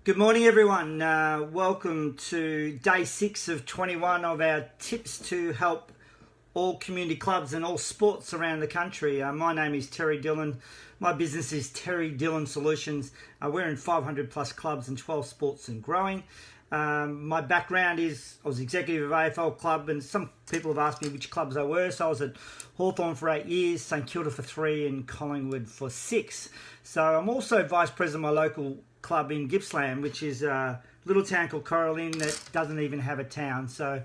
Good morning, everyone. Welcome to day 6 of 21 of our tips to help all community clubs and all sports around the country. My name is Terry Dillon. My business is Terry Dillon Solutions. We're in 500 plus clubs and 12 sports and growing. My background is I was executive of AFL club, and some people have asked me which clubs I were. So I was at Hawthorn for 8 years, St Kilda for 3 and Collingwood for 6. So I'm also vice president of my local club in Gippsland, which is a little town called Coralline that doesn't even have a town. So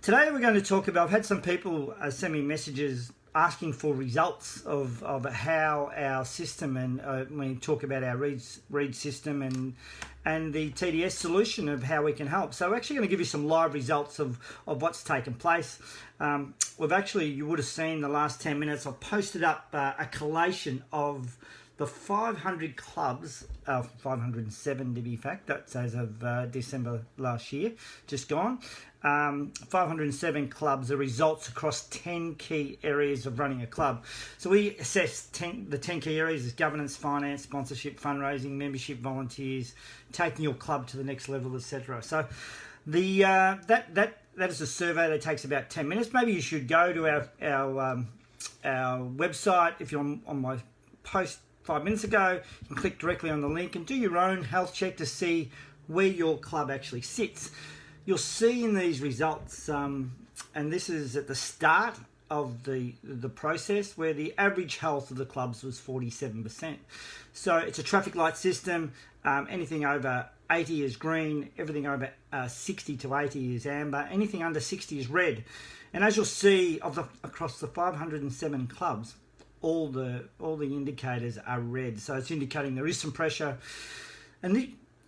today we're going to talk about, I've had some people send me messages asking for results of how our system, and when you talk about our read system and the TDS solution of how we can help. So we're actually going to give you some live results of what's taken place. You would have seen the last 10 minutes, I've posted up a collation of the 500 clubs, 507 to be exact, that's as of December last year, just gone. 507 clubs, the results across 10 key areas of running a club. So we assess the 10 key areas as governance, finance, sponsorship, fundraising, membership, volunteers, taking your club to the next level, etc. So that is a survey that takes about 10 minutes. Maybe you should go to our website. If you're on my post 5 minutes ago, you can click directly on the link and do your own health check to see where your club actually sits. You'll see in these results, and this is at the start of the process, where the average health of the clubs was 47%. So it's a traffic light system. Anything over 80 is green, everything over 60 to 80 is amber, anything under 60 is red. And as you'll see across the 507 clubs, all the indicators are red. So it's indicating there is some pressure. And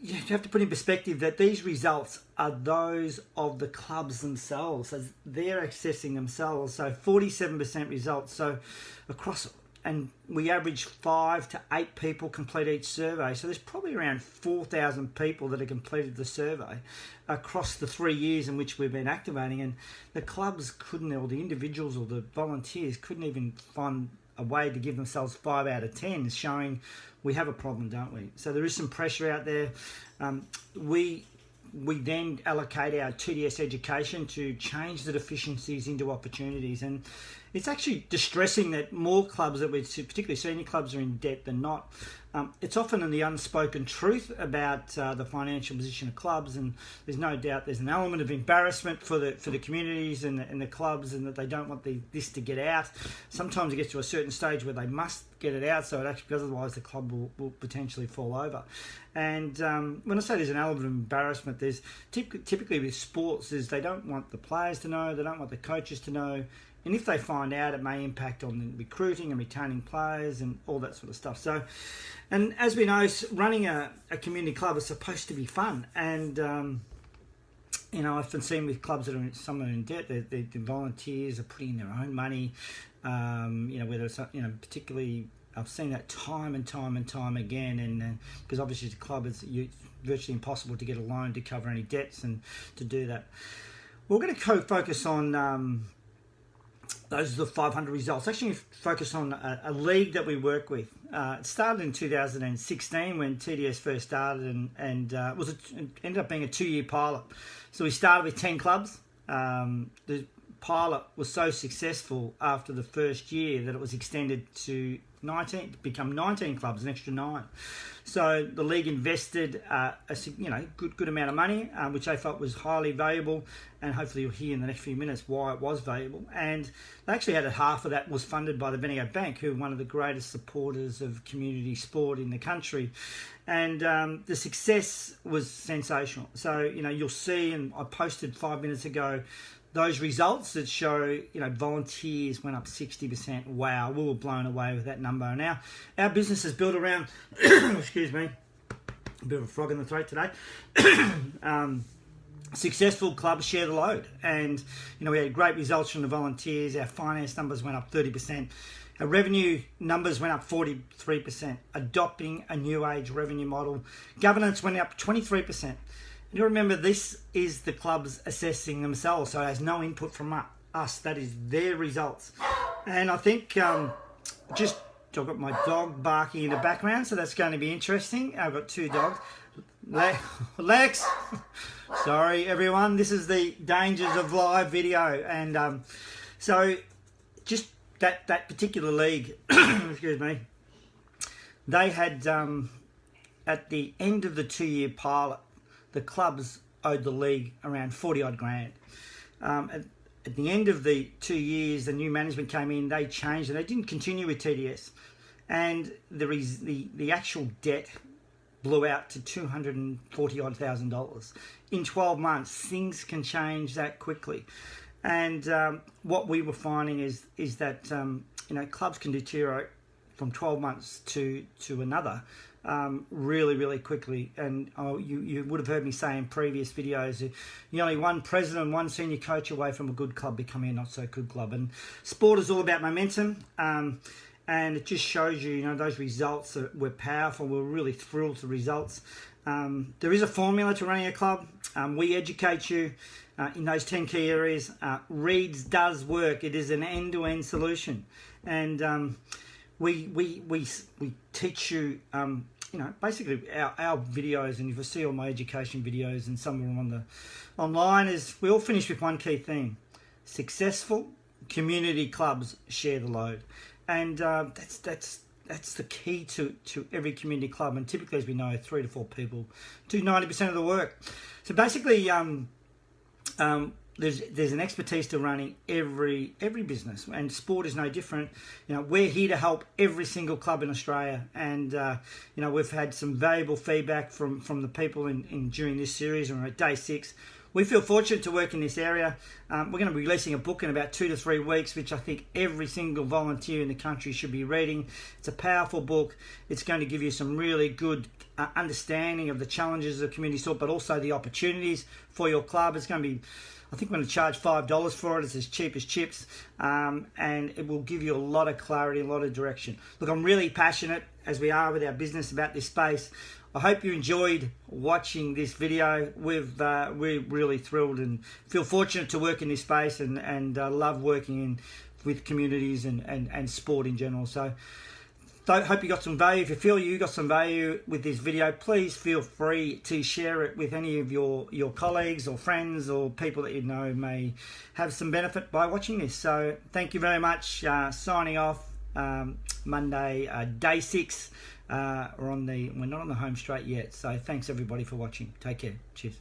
you have to put in perspective that these results are those of the clubs themselves, as they're accessing themselves. So 47% results. So and we average 5 to 8 people complete each survey. So there's probably around 4,000 people that have completed the survey across the 3 years in which we've been activating. And the clubs couldn't, or the individuals or the volunteers couldn't even find a way to give themselves 5 out of 10, showing we have a problem, don't we? So there is some pressure out there. We then allocate our TDS education to change the deficiencies into opportunities. And it's actually distressing that more clubs, particularly senior clubs, are in debt than not. It's often in the unspoken truth about the financial position of clubs, and there's no doubt there's an element of embarrassment for the communities and the clubs, and that they don't want this to get out. Sometimes it gets to a certain stage where they must get it out, so it actually, because otherwise the club will potentially fall over. And when I say there's an element of embarrassment, there's typically with sports is they don't want the players to know, they don't want the coaches to know. And if they find out, it may impact on recruiting and retaining players and all that sort of stuff. So, and as we know, running a community club is supposed to be fun. And, I've been seeing with clubs that are some are in debt, the volunteers are putting their own money, whether it's, particularly, I've seen that time and time again. And because obviously as a club, it's virtually impossible to get a loan to cover any debts and to do that. We're going to focus on those are the 500 results. Actually, focus on a league that we work with. It started in 2016 when TDS first started, and it ended up being a 2-year pilot. So we started with 10 clubs. The pilot was so successful after the first year that it was extended to become 19 clubs, an extra 9. So the league invested a good amount of money, which they felt was highly valuable, and hopefully you'll hear in the next few minutes why it was valuable. And they actually had half of that was funded by the Bendigo Bank, who are one of the greatest supporters of community sport in the country. And the success was sensational. So, you'll see, and I posted 5 minutes ago, those results that show, volunteers went up 60%. Wow, we were blown away with that number. Now, our business is built around, excuse me, a bit of a frog in the throat today. Successful clubs share the load. And, we had great results from the volunteers. Our finance numbers went up 30%. Our revenue numbers went up 43%. Adopting a new age revenue model. Governance went up 23%. You remember, this is the clubs assessing themselves, so it has no input from us. That is their results. And I think I've got my dog barking in the background, so that's going to be interesting. I've got 2 dogs. Lex. Sorry, everyone. This is the dangers of live video, and so just that particular league. Excuse me. They had at the end of the 2-year pilot, the clubs owed the league around 40 odd grand. At the end of the 2 years, the new management came in. They changed, and they didn't continue with TDS, and the actual debt blew out to $240,000 in 12 months. Things can change that quickly, and what we were finding is that clubs can deteriorate from 12 months to another really quickly. And you would have heard me say in previous videos, you're only one president and one senior coach away from a good club becoming a not so good club. And sport is all about momentum. And it just shows you, those results were powerful. We're really thrilled with the results. There is a formula to running a club. We educate you in those 10 key areas. Reeds does work. It is an end-to-end solution. And we teach you, basically our videos, and if you see all my education videos and some of them on the online, is we all finish with one key theme: successful community clubs share the load. And that's the key to every community club. And typically, as we know, 3 to 4 people do 90% of the work. So basically, there's an expertise to running every business, and sport is no different. We're here to help every single club in Australia, and we've had some valuable feedback from the people during this series, and we're at day 6. We feel fortunate to work in this area. We're going to be releasing a book in about 2 to 3 weeks, which I think every single volunteer in the country should be reading. It's a powerful book. It's going to give you some really good understanding of the challenges of community sport, but also the opportunities for your club. It's going to be, I think we're going to charge $5 for it. It's as cheap as chips, and it will give you a lot of clarity, a lot of direction. Look, I'm really passionate, as we are with our business, about this space. I hope you enjoyed watching this video. We're really thrilled and feel fortunate to work in this space, and love working with communities and sport in general. So hope you got some value. If you feel you got some value with this video, please feel free to share it with any of your colleagues or friends or people that you know may have some benefit by watching this. So thank you very much. Signing off. Monday, day 6. We're not on the home straight yet. So thanks everybody for watching. Take care. Cheers.